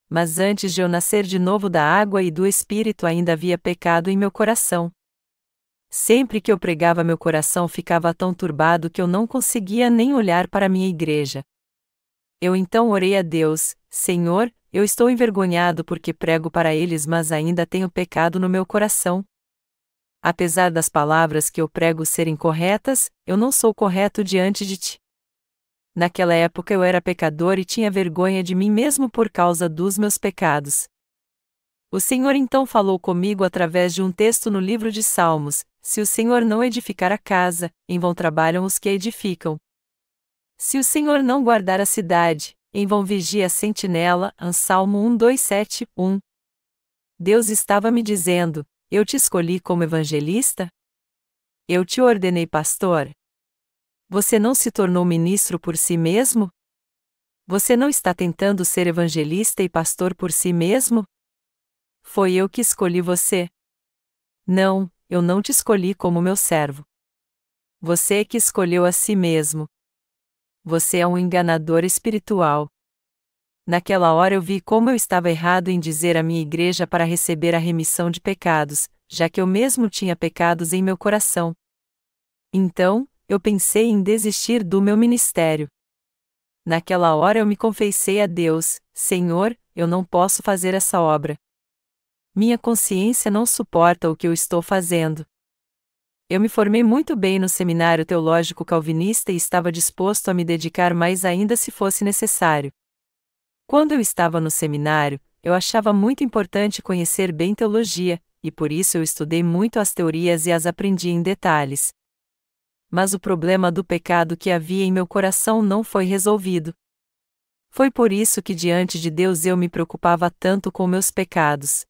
Mas antes de eu nascer de novo da água e do Espírito ainda havia pecado em meu coração. Sempre que eu pregava meu coração ficava tão turbado que eu não conseguia nem olhar para a minha igreja. Eu então orei a Deus: Senhor, eu estou envergonhado porque prego para eles mas ainda tenho pecado no meu coração. Apesar das palavras que eu prego serem corretas, eu não sou correto diante de ti. Naquela época eu era pecador e tinha vergonha de mim mesmo por causa dos meus pecados. O Senhor então falou comigo através de um texto no livro de Salmos: se o Senhor não edificar a casa, em vão trabalham os que a edificam. Se o Senhor não guardar a cidade, em vão vigia a sentinela. Salmo 127:1. Deus estava me dizendo: eu te escolhi como evangelista? Eu te ordenei pastor? Você não se tornou ministro por si mesmo? Você não está tentando ser evangelista e pastor por si mesmo? Foi eu que escolhi você. Não, eu não te escolhi como meu servo. Você é que escolheu a si mesmo. Você é um enganador espiritual. Naquela hora eu vi como eu estava errado em dizer à minha igreja para receber a remissão de pecados, já que eu mesmo tinha pecados em meu coração. Então, eu pensei em desistir do meu ministério. Naquela hora eu me confessei a Deus: Senhor, eu não posso fazer essa obra. Minha consciência não suporta o que eu estou fazendo. Eu me formei muito bem no seminário teológico calvinista e estava disposto a me dedicar mais ainda se fosse necessário. Quando eu estava no seminário, eu achava muito importante conhecer bem teologia, e por isso eu estudei muito as teorias e as aprendi em detalhes. Mas o problema do pecado que havia em meu coração não foi resolvido. Foi por isso que diante de Deus eu me preocupava tanto com meus pecados.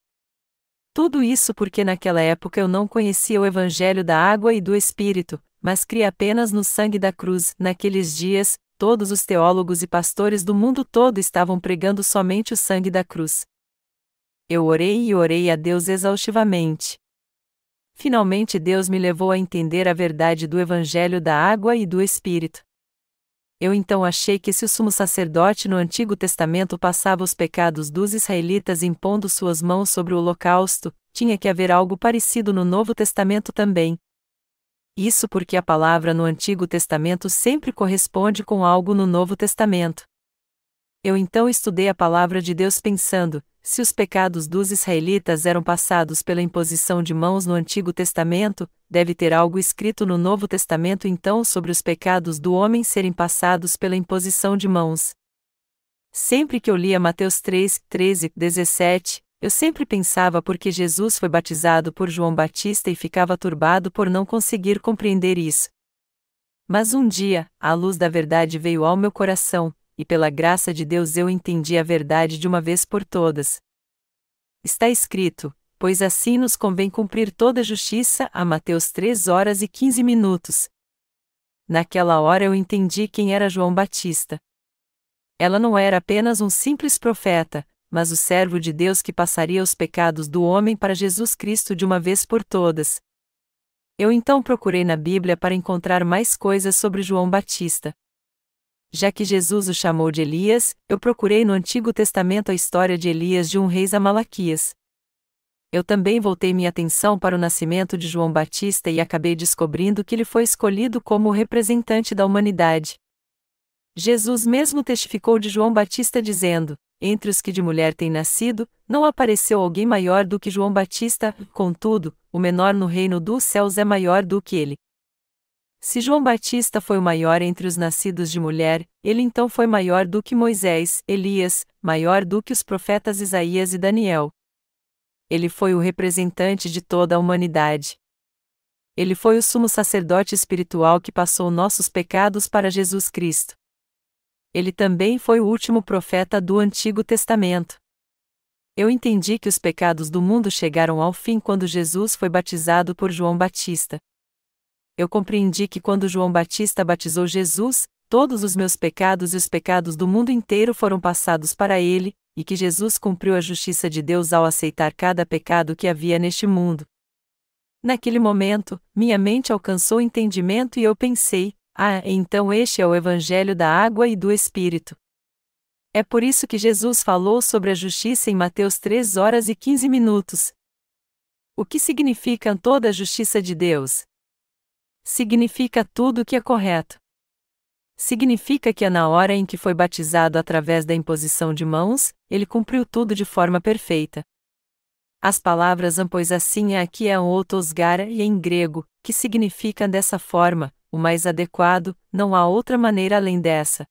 Tudo isso porque naquela época eu não conhecia o Evangelho da água e do Espírito, mas cria apenas no sangue da cruz. Naqueles dias, todos os teólogos e pastores do mundo todo estavam pregando somente o sangue da cruz. Eu orei e orei a Deus exaustivamente. Finalmente Deus me levou a entender a verdade do Evangelho da água e do Espírito. Eu então achei que se o sumo sacerdote no Antigo Testamento passava os pecados dos israelitas impondo suas mãos sobre o holocausto, tinha que haver algo parecido no Novo Testamento também. Isso porque a palavra no Antigo Testamento sempre corresponde com algo no Novo Testamento. Eu então estudei a palavra de Deus pensando: se os pecados dos israelitas eram passados pela imposição de mãos no Antigo Testamento, deve ter algo escrito no Novo Testamento então sobre os pecados do homem serem passados pela imposição de mãos. Sempre que eu lia Mateus 3, 13, 17, eu sempre pensava por que Jesus foi batizado por João Batista e ficava turbado por não conseguir compreender isso. Mas um dia, a luz da verdade veio ao meu coração, e pela graça de Deus eu entendi a verdade de uma vez por todas. Está escrito: pois assim nos convém cumprir toda a justiça. A Mateus 3:15. Naquela hora eu entendi quem era João Batista. Ela não era apenas um simples profeta, mas o servo de Deus que passaria os pecados do homem para Jesus Cristo de uma vez por todas. Eu então procurei na Bíblia para encontrar mais coisas sobre João Batista. Já que Jesus o chamou de Elias, eu procurei no Antigo Testamento a história de Elias de rei a Malaquias. Eu também voltei minha atenção para o nascimento de João Batista e acabei descobrindo que ele foi escolhido como o representante da humanidade. Jesus mesmo testificou de João Batista dizendo: entre os que de mulher têm nascido, não apareceu alguém maior do que João Batista, contudo, o menor no reino dos céus é maior do que ele. Se João Batista foi o maior entre os nascidos de mulher, ele então foi maior do que Moisés, Elias, maior do que os profetas Isaías e Daniel. Ele foi o representante de toda a humanidade. Ele foi o sumo sacerdote espiritual que passou nossos pecados para Jesus Cristo. Ele também foi o último profeta do Antigo Testamento. Eu entendi que os pecados do mundo chegaram ao fim quando Jesus foi batizado por João Batista. Eu compreendi que quando João Batista batizou Jesus, todos os meus pecados e os pecados do mundo inteiro foram passados para ele, e que Jesus cumpriu a justiça de Deus ao aceitar cada pecado que havia neste mundo. Naquele momento, minha mente alcançou o entendimento e eu pensei: então este é o Evangelho da água e do Espírito. É por isso que Jesus falou sobre a justiça em Mateus 3:15. O que significa toda a justiça de Deus? Significa tudo o que é correto. Significa que na hora em que foi batizado através da imposição de mãos, ele cumpriu tudo de forma perfeita. As palavras pois assim aqui é outosgara e em grego, que significa dessa forma, o mais adequado, não há outra maneira além dessa.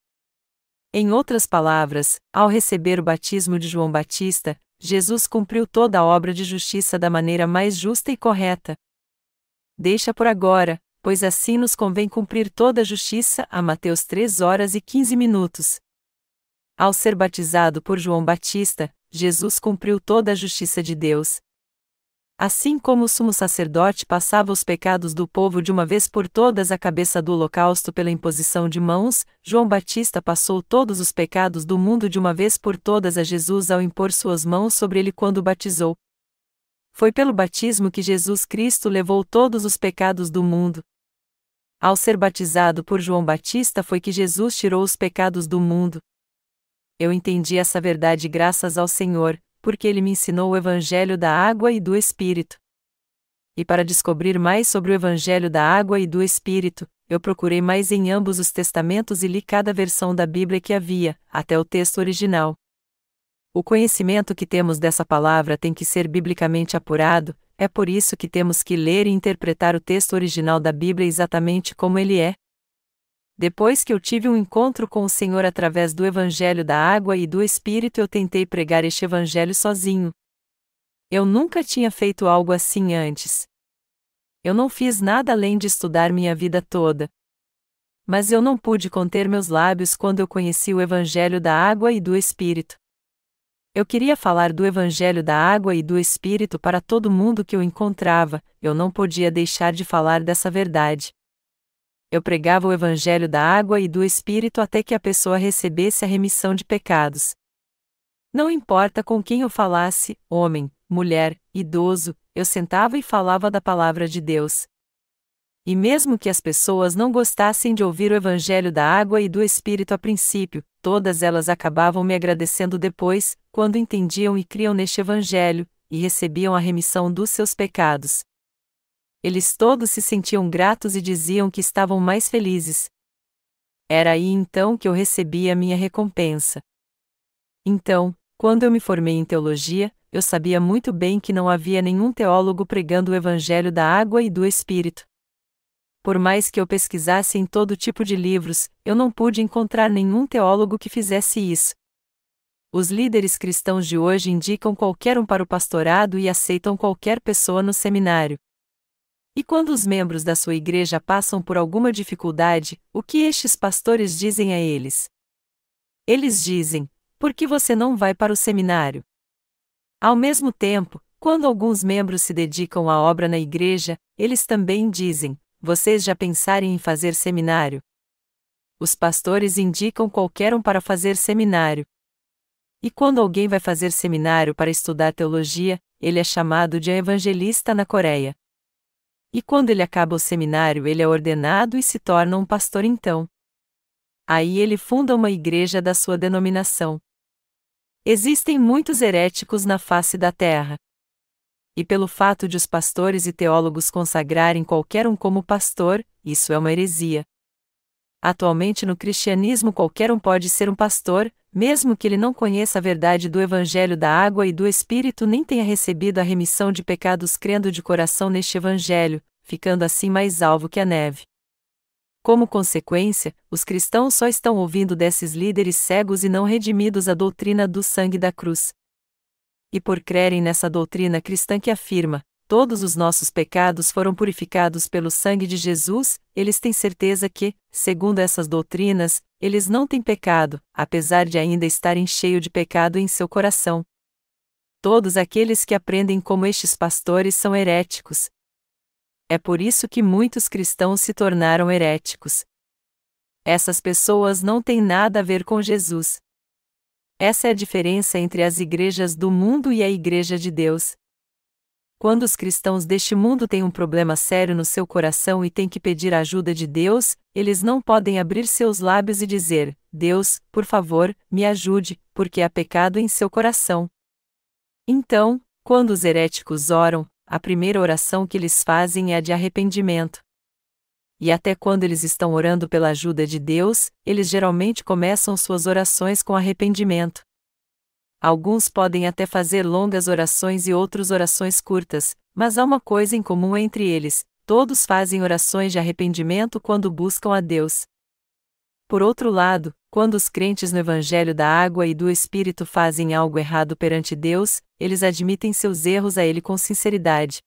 Em outras palavras, ao receber o batismo de João Batista, Jesus cumpriu toda a obra de justiça da maneira mais justa e correta. Deixa por agora, pois assim nos convém cumprir toda a justiça, a Mateus 3:15. Ao ser batizado por João Batista, Jesus cumpriu toda a justiça de Deus. Assim como o sumo sacerdote passava os pecados do povo de uma vez por todas à cabeça do holocausto pela imposição de mãos, João Batista passou todos os pecados do mundo de uma vez por todas a Jesus ao impor suas mãos sobre ele quando batizou. Foi pelo batismo que Jesus Cristo levou todos os pecados do mundo. Ao ser batizado por João Batista foi que Jesus tirou os pecados do mundo. Eu entendi essa verdade graças ao Senhor, porque Ele me ensinou o Evangelho da água e do Espírito. E para descobrir mais sobre o Evangelho da água e do Espírito, eu procurei mais em ambos os testamentos e li cada versão da Bíblia que havia, até o texto original. O conhecimento que temos dessa palavra tem que ser biblicamente apurado, é por isso que temos que ler e interpretar o texto original da Bíblia exatamente como ele é. Depois que eu tive um encontro com o Senhor através do Evangelho da água e do Espírito, eu tentei pregar este Evangelho sozinho. Eu nunca tinha feito algo assim antes. Eu não fiz nada além de estudar minha vida toda. Mas eu não pude conter meus lábios quando eu conheci o Evangelho da água e do Espírito. Eu queria falar do Evangelho da água e do Espírito para todo mundo que eu encontrava, eu não podia deixar de falar dessa verdade. Eu pregava o Evangelho da água e do Espírito até que a pessoa recebesse a remissão de pecados. Não importa com quem eu falasse, homem, mulher, idoso, eu sentava e falava da palavra de Deus. E mesmo que as pessoas não gostassem de ouvir o Evangelho da água e do Espírito a princípio, todas elas acabavam me agradecendo depois, quando entendiam e criam neste Evangelho, e recebiam a remissão dos seus pecados. Eles todos se sentiam gratos e diziam que estavam mais felizes. Era aí então que eu recebia a minha recompensa. Então, quando eu me formei em teologia, eu sabia muito bem que não havia nenhum teólogo pregando o Evangelho da água e do Espírito. Por mais que eu pesquisasse em todo tipo de livros, eu não pude encontrar nenhum teólogo que fizesse isso. Os líderes cristãos de hoje indicam qualquer um para o pastorado e aceitam qualquer pessoa no seminário. E quando os membros da sua igreja passam por alguma dificuldade, o que estes pastores dizem a eles? Eles dizem: por que você não vai para o seminário? Ao mesmo tempo, quando alguns membros se dedicam à obra na igreja, eles também dizem: vocês já pensaram em fazer seminário? Os pastores indicam qualquer um para fazer seminário. E quando alguém vai fazer seminário para estudar teologia, ele é chamado de evangelista na Coreia. E quando ele acaba o seminário, ele é ordenado e se torna um pastor então. Aí ele funda uma igreja da sua denominação. Existem muitos heréticos na face da terra. E pelo fato de os pastores e teólogos consagrarem qualquer um como pastor, isso é uma heresia. Atualmente no cristianismo qualquer um pode ser um pastor, mesmo que ele não conheça a verdade do Evangelho da água e do Espírito nem tenha recebido a remissão de pecados crendo de coração neste Evangelho, ficando assim mais alvo que a neve. Como consequência, os cristãos só estão ouvindo desses líderes cegos e não redimidos a doutrina do sangue da cruz. E por crerem nessa doutrina cristã que afirma: todos os nossos pecados foram purificados pelo sangue de Jesus, eles têm certeza que, segundo essas doutrinas, eles não têm pecado, apesar de ainda estarem cheios de pecado em seu coração. Todos aqueles que aprendem como estes pastores são heréticos. É por isso que muitos cristãos se tornaram heréticos. Essas pessoas não têm nada a ver com Jesus. Essa é a diferença entre as igrejas do mundo e a Igreja de Deus. Quando os cristãos deste mundo têm um problema sério no seu coração e têm que pedir a ajuda de Deus, eles não podem abrir seus lábios e dizer: Deus, por favor, me ajude, porque há pecado em seu coração. Então, quando os heréticos oram, a primeira oração que eles fazem é a de arrependimento. E até quando eles estão orando pela ajuda de Deus, eles geralmente começam suas orações com arrependimento. Alguns podem até fazer longas orações e outros orações curtas, mas há uma coisa em comum entre eles: todos fazem orações de arrependimento quando buscam a Deus. Por outro lado, quando os crentes no Evangelho da água e do Espírito fazem algo errado perante Deus, eles admitem seus erros a Ele com sinceridade.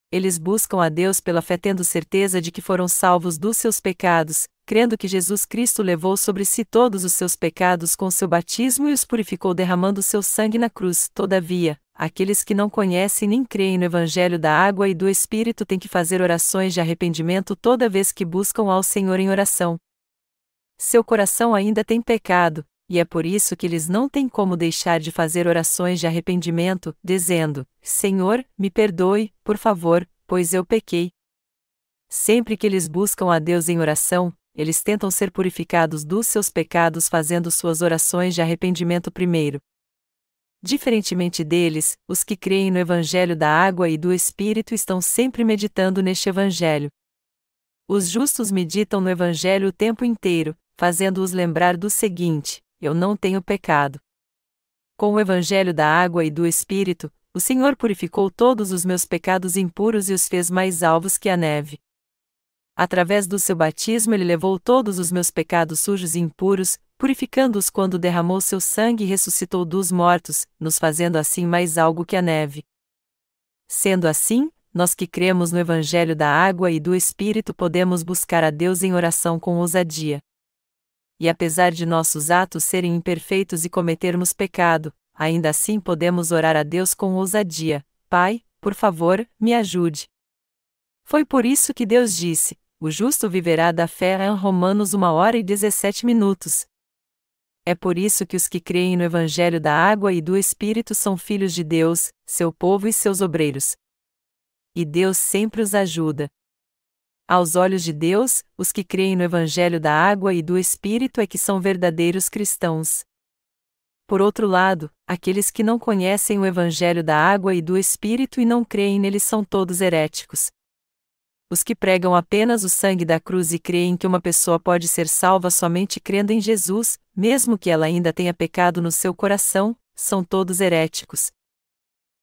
Eles buscam a Deus pela fé tendo certeza de que foram salvos dos seus pecados, crendo que Jesus Cristo levou sobre si todos os seus pecados com seu batismo e os purificou derramando seu sangue na cruz. Todavia, aqueles que não conhecem nem creem no Evangelho da água e do Espírito têm que fazer orações de arrependimento toda vez que buscam ao Senhor em oração. Seu coração ainda tem pecado, e é por isso que eles não têm como deixar de fazer orações de arrependimento, dizendo: Senhor, me perdoe, por favor, pois eu pequei. Sempre que eles buscam a Deus em oração, eles tentam ser purificados dos seus pecados fazendo suas orações de arrependimento primeiro. Diferentemente deles, os que creem no Evangelho da água e do Espírito estão sempre meditando neste Evangelho. Os justos meditam no Evangelho o tempo inteiro, fazendo-os lembrar do seguinte: eu não tenho pecado. Com o Evangelho da água e do Espírito, o Senhor purificou todos os meus pecados impuros e os fez mais alvos que a neve. Através do seu batismo ele levou todos os meus pecados sujos e impuros, purificando-os quando derramou seu sangue e ressuscitou dos mortos, nos fazendo assim mais algo que a neve. Sendo assim, nós que cremos no Evangelho da água e do Espírito podemos buscar a Deus em oração com ousadia. E apesar de nossos atos serem imperfeitos e cometermos pecado, ainda assim podemos orar a Deus com ousadia: Pai, por favor, me ajude. Foi por isso que Deus disse: o justo viverá da fé em Romanos 1h17. É por isso que os que creem no Evangelho da água e do Espírito são filhos de Deus, seu povo e seus obreiros. E Deus sempre os ajuda. Aos olhos de Deus, os que creem no Evangelho da água e do Espírito é que são verdadeiros cristãos. Por outro lado, aqueles que não conhecem o Evangelho da água e do Espírito e não creem nele são todos heréticos. Os que pregam apenas o sangue da cruz e creem que uma pessoa pode ser salva somente crendo em Jesus, mesmo que ela ainda tenha pecado no seu coração, são todos heréticos.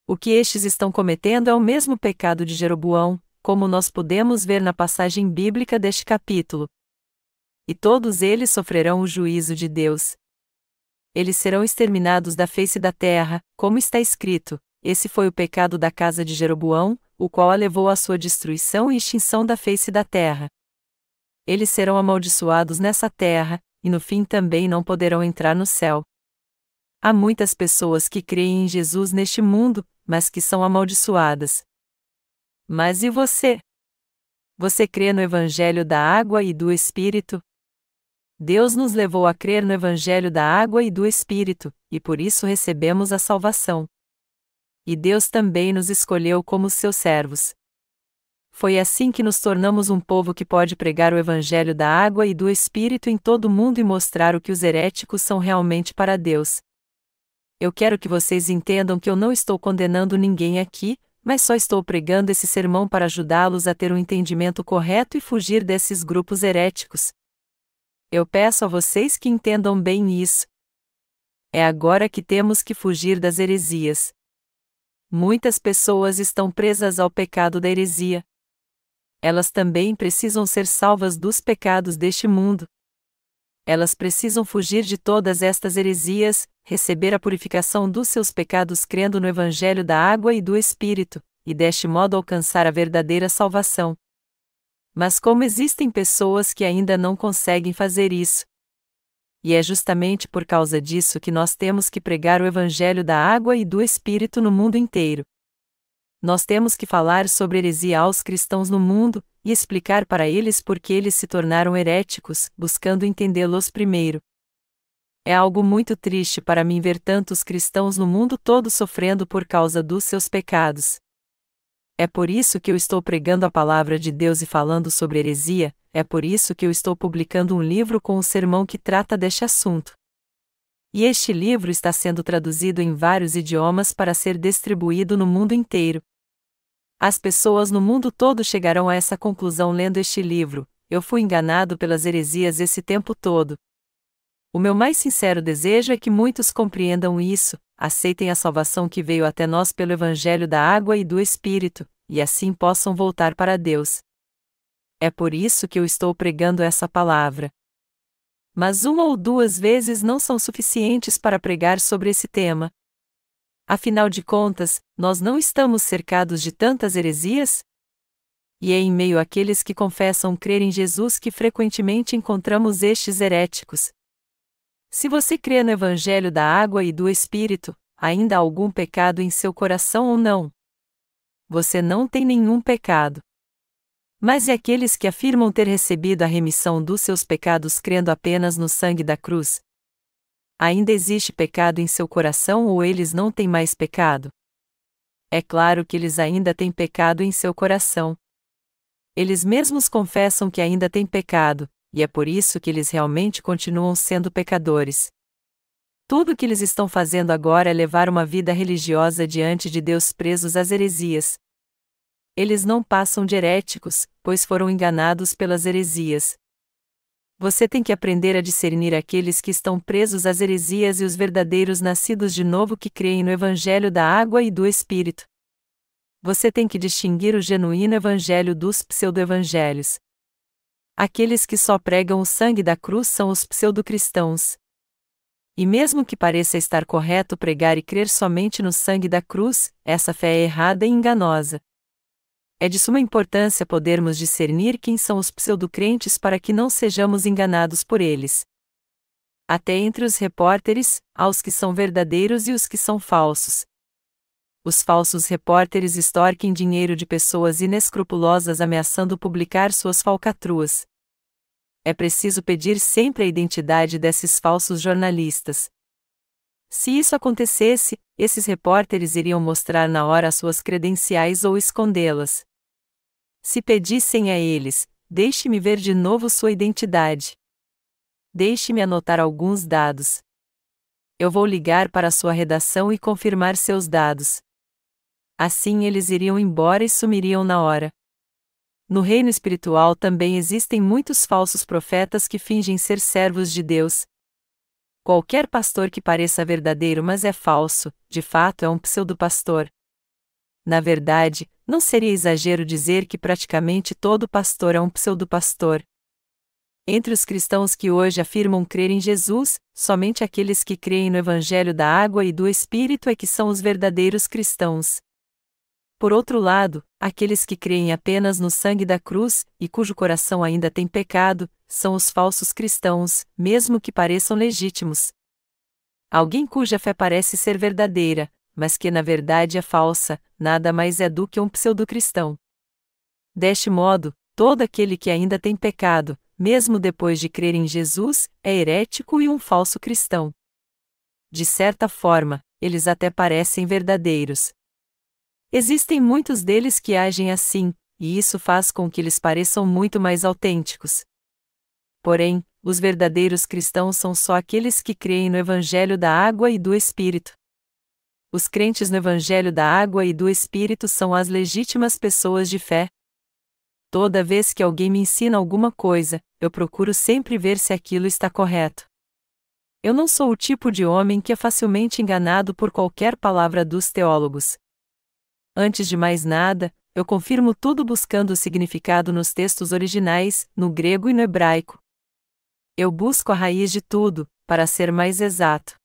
O que estes estão cometendo é o mesmo pecado de Jeroboão, como nós podemos ver na passagem bíblica deste capítulo. E todos eles sofrerão o juízo de Deus. Eles serão exterminados da face da terra, como está escrito: esse foi o pecado da casa de Jeroboão, o qual a levou à sua destruição e extinção da face da terra. Eles serão amaldiçoados nessa terra, e no fim também não poderão entrar no céu. Há muitas pessoas que creem em Jesus neste mundo, mas que são amaldiçoadas. Mas e você? Você crê no Evangelho da água e do Espírito? Deus nos levou a crer no Evangelho da água e do Espírito, e por isso recebemos a salvação. E Deus também nos escolheu como seus servos. Foi assim que nos tornamos um povo que pode pregar o Evangelho da água e do Espírito em todo o mundo e mostrar o que os heréticos são realmente para Deus. Eu quero que vocês entendam que eu não estou condenando ninguém aqui, mas só estou pregando esse sermão para ajudá-los a ter um entendimento correto e fugir desses grupos heréticos. Eu peço a vocês que entendam bem isso. É agora que temos que fugir das heresias. Muitas pessoas estão presas ao pecado da heresia. Elas também precisam ser salvas dos pecados deste mundo. Elas precisam fugir de todas estas heresias, receber a purificação dos seus pecados crendo no Evangelho da água e do Espírito, e deste modo alcançar a verdadeira salvação. Mas como existem pessoas que ainda não conseguem fazer isso? E é justamente por causa disso que nós temos que pregar o Evangelho da água e do Espírito no mundo inteiro. Nós temos que falar sobre heresia aos cristãos no mundo, e explicar para eles por que eles se tornaram heréticos, buscando entendê-los primeiro. É algo muito triste para mim ver tantos cristãos no mundo todo sofrendo por causa dos seus pecados. É por isso que eu estou pregando a palavra de Deus e falando sobre heresia, é por isso que eu estou publicando um livro com um sermão que trata deste assunto. E este livro está sendo traduzido em vários idiomas para ser distribuído no mundo inteiro. As pessoas no mundo todo chegarão a essa conclusão lendo este livro: eu fui enganado pelas heresias esse tempo todo. O meu mais sincero desejo é que muitos compreendam isso, aceitem a salvação que veio até nós pelo Evangelho da água e do Espírito, e assim possam voltar para Deus. É por isso que eu estou pregando essa palavra. Mas uma ou duas vezes não são suficientes para pregar sobre esse tema. Afinal de contas, nós não estamos cercados de tantas heresias? E é em meio àqueles que confessam crer em Jesus que frequentemente encontramos estes heréticos. Se você crê no Evangelho da água e do Espírito, ainda há algum pecado em seu coração ou não? Você não tem nenhum pecado. Mas e aqueles que afirmam ter recebido a remissão dos seus pecados crendo apenas no sangue da cruz? Ainda existe pecado em seu coração ou eles não têm mais pecado? É claro que eles ainda têm pecado em seu coração. Eles mesmos confessam que ainda têm pecado, e é por isso que eles realmente continuam sendo pecadores. Tudo o que eles estão fazendo agora é levar uma vida religiosa diante de Deus presos às heresias. Eles não passam de heréticos, pois foram enganados pelas heresias. Você tem que aprender a discernir aqueles que estão presos às heresias e os verdadeiros nascidos de novo que creem no Evangelho da água e do Espírito. Você tem que distinguir o genuíno Evangelho dos pseudo-evangelhos. Aqueles que só pregam o sangue da cruz são os pseudo-cristãos. E mesmo que pareça estar correto pregar e crer somente no sangue da cruz, essa fé é errada e enganosa. É de suma importância podermos discernir quem são os pseudocrentes para que não sejamos enganados por eles. Até entre os repórteres, há os que são verdadeiros e os que são falsos. Os falsos repórteres extorquem dinheiro de pessoas inescrupulosas ameaçando publicar suas falcatruas. É preciso pedir sempre a identidade desses falsos jornalistas. Se isso acontecesse, esses repórteres iriam mostrar na hora as suas credenciais ou escondê-las. Se pedissem a eles, deixe-me ver de novo sua identidade. Deixe-me anotar alguns dados. Eu vou ligar para a sua redação e confirmar seus dados. Assim eles iriam embora e sumiriam na hora. No reino espiritual também existem muitos falsos profetas que fingem ser servos de Deus. Qualquer pastor que pareça verdadeiro mas é falso, de fato é um pseudopastor. Na verdade, não seria exagero dizer que praticamente todo pastor é um pseudopastor. Entre os cristãos que hoje afirmam crer em Jesus, somente aqueles que creem no Evangelho da água e do Espírito é que são os verdadeiros cristãos. Por outro lado, aqueles que creem apenas no sangue da cruz, e cujo coração ainda tem pecado, são os falsos cristãos, mesmo que pareçam legítimos. Alguém cuja fé parece ser verdadeira, mas que na verdade é falsa, nada mais é do que um pseudocristão. Deste modo, todo aquele que ainda tem pecado, mesmo depois de crer em Jesus, é herético e um falso cristão. De certa forma, eles até parecem verdadeiros. Existem muitos deles que agem assim, e isso faz com que eles pareçam muito mais autênticos. Porém, os verdadeiros cristãos são só aqueles que creem no Evangelho da Água e do Espírito. Os crentes no Evangelho da Água e do Espírito são as legítimas pessoas de fé. Toda vez que alguém me ensina alguma coisa, eu procuro sempre ver se aquilo está correto. Eu não sou o tipo de homem que é facilmente enganado por qualquer palavra dos teólogos. Antes de mais nada, eu confirmo tudo buscando o significado nos textos originais, no grego e no hebraico. Eu busco a raiz de tudo, para ser mais exato.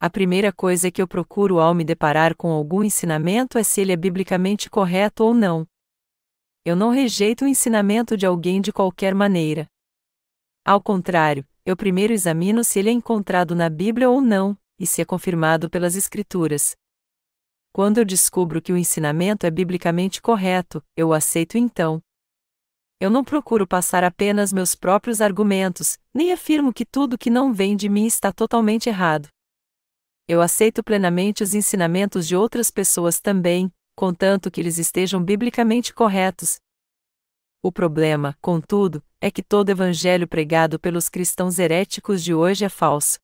A primeira coisa que eu procuro ao me deparar com algum ensinamento é se ele é biblicamente correto ou não. Eu não rejeito o ensinamento de alguém de qualquer maneira. Ao contrário, eu primeiro examino se ele é encontrado na Bíblia ou não, e se é confirmado pelas Escrituras. Quando eu descubro que o ensinamento é biblicamente correto, eu o aceito então. Eu não procuro passar apenas meus próprios argumentos, nem afirmo que tudo que não vem de mim está totalmente errado. Eu aceito plenamente os ensinamentos de outras pessoas também, contanto que eles estejam biblicamente corretos. O problema, contudo, é que todo evangelho pregado pelos cristãos heréticos de hoje é falso.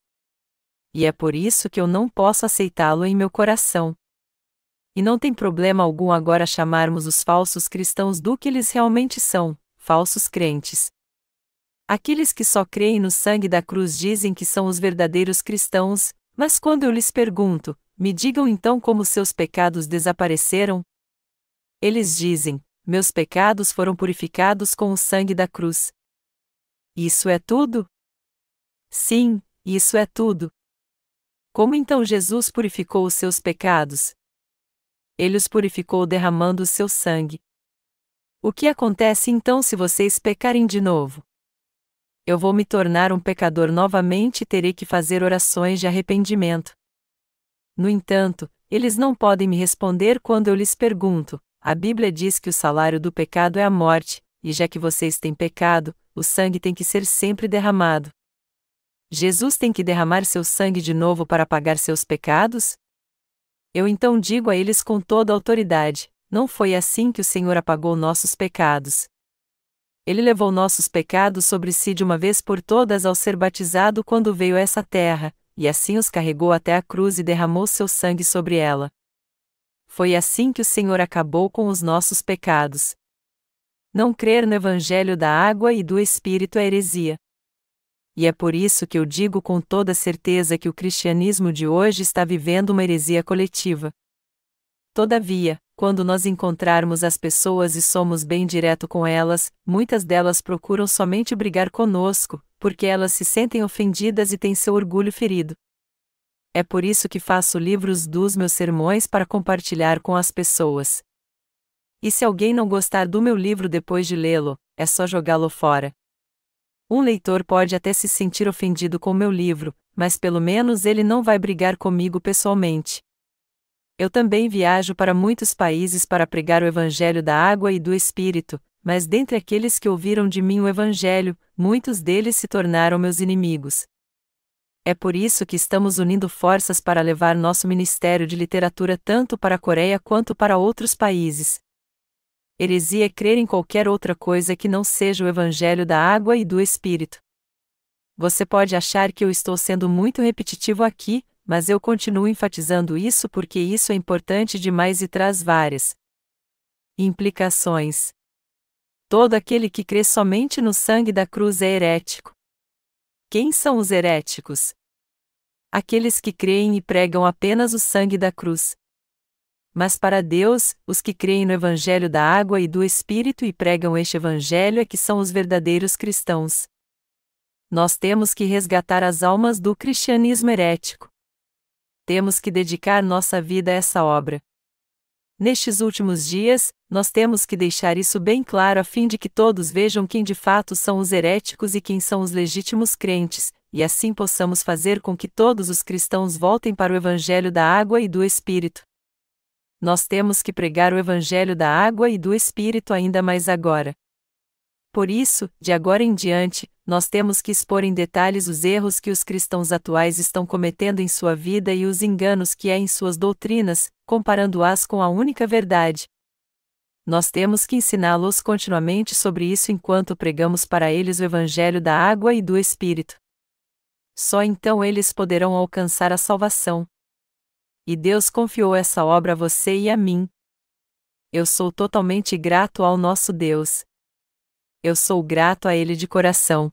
E é por isso que eu não posso aceitá-lo em meu coração. E não tem problema algum agora chamarmos os falsos cristãos do que eles realmente são, falsos crentes. Aqueles que só creem no sangue da cruz dizem que são os verdadeiros cristãos, mas quando eu lhes pergunto, me digam então como seus pecados desapareceram? Eles dizem, meus pecados foram purificados com o sangue da cruz. Isso é tudo? Sim, isso é tudo. Como então Jesus purificou os seus pecados? Ele os purificou derramando o seu sangue. O que acontece então se vocês pecarem de novo? Eu vou me tornar um pecador novamente e terei que fazer orações de arrependimento. No entanto, eles não podem me responder quando eu lhes pergunto: a Bíblia diz que o salário do pecado é a morte, e já que vocês têm pecado, o sangue tem que ser sempre derramado. Jesus tem que derramar seu sangue de novo para pagar seus pecados? Eu então digo a eles com toda a autoridade: não foi assim que o Senhor apagou nossos pecados. Ele levou nossos pecados sobre si de uma vez por todas ao ser batizado quando veio a essa terra, e assim os carregou até a cruz e derramou seu sangue sobre ela. Foi assim que o Senhor acabou com os nossos pecados. Não crer no Evangelho da Água e do Espírito é heresia. E é por isso que eu digo com toda certeza que o cristianismo de hoje está vivendo uma heresia coletiva. Todavia, quando nós encontrarmos as pessoas e somos bem direto com elas, muitas delas procuram somente brigar conosco, porque elas se sentem ofendidas e têm seu orgulho ferido. É por isso que faço livros dos meus sermões para compartilhar com as pessoas. E se alguém não gostar do meu livro depois de lê-lo, é só jogá-lo fora. Um leitor pode até se sentir ofendido com meu livro, mas pelo menos ele não vai brigar comigo pessoalmente. Eu também viajo para muitos países para pregar o Evangelho da Água e do Espírito, mas dentre aqueles que ouviram de mim o Evangelho, muitos deles se tornaram meus inimigos. É por isso que estamos unindo forças para levar nosso ministério de literatura tanto para a Coreia quanto para outros países. Heresia é crer em qualquer outra coisa que não seja o Evangelho da Água e do Espírito. Você pode achar que eu estou sendo muito repetitivo aqui, mas eu continuo enfatizando isso porque isso é importante demais e traz várias implicações. Todo aquele que crê somente no sangue da cruz é herético. Quem são os heréticos? Aqueles que creem e pregam apenas o sangue da cruz. Mas para Deus, os que creem no Evangelho da Água e do Espírito e pregam este Evangelho é que são os verdadeiros cristãos. Nós temos que resgatar as almas do cristianismo herético. Temos que dedicar nossa vida a essa obra. Nestes últimos dias, nós temos que deixar isso bem claro a fim de que todos vejam quem de fato são os heréticos e quem são os legítimos crentes, e assim possamos fazer com que todos os cristãos voltem para o Evangelho da Água e do Espírito. Nós temos que pregar o Evangelho da Água e do Espírito ainda mais agora. Por isso, de agora em diante, nós temos que expor em detalhes os erros que os cristãos atuais estão cometendo em sua vida e os enganos que há em suas doutrinas, comparando-as com a única verdade. Nós temos que ensiná-los continuamente sobre isso enquanto pregamos para eles o Evangelho da água e do Espírito. Só então eles poderão alcançar a salvação. E Deus confiou essa obra a você e a mim. Eu sou totalmente grato ao nosso Deus. Eu sou grato a Ele de coração.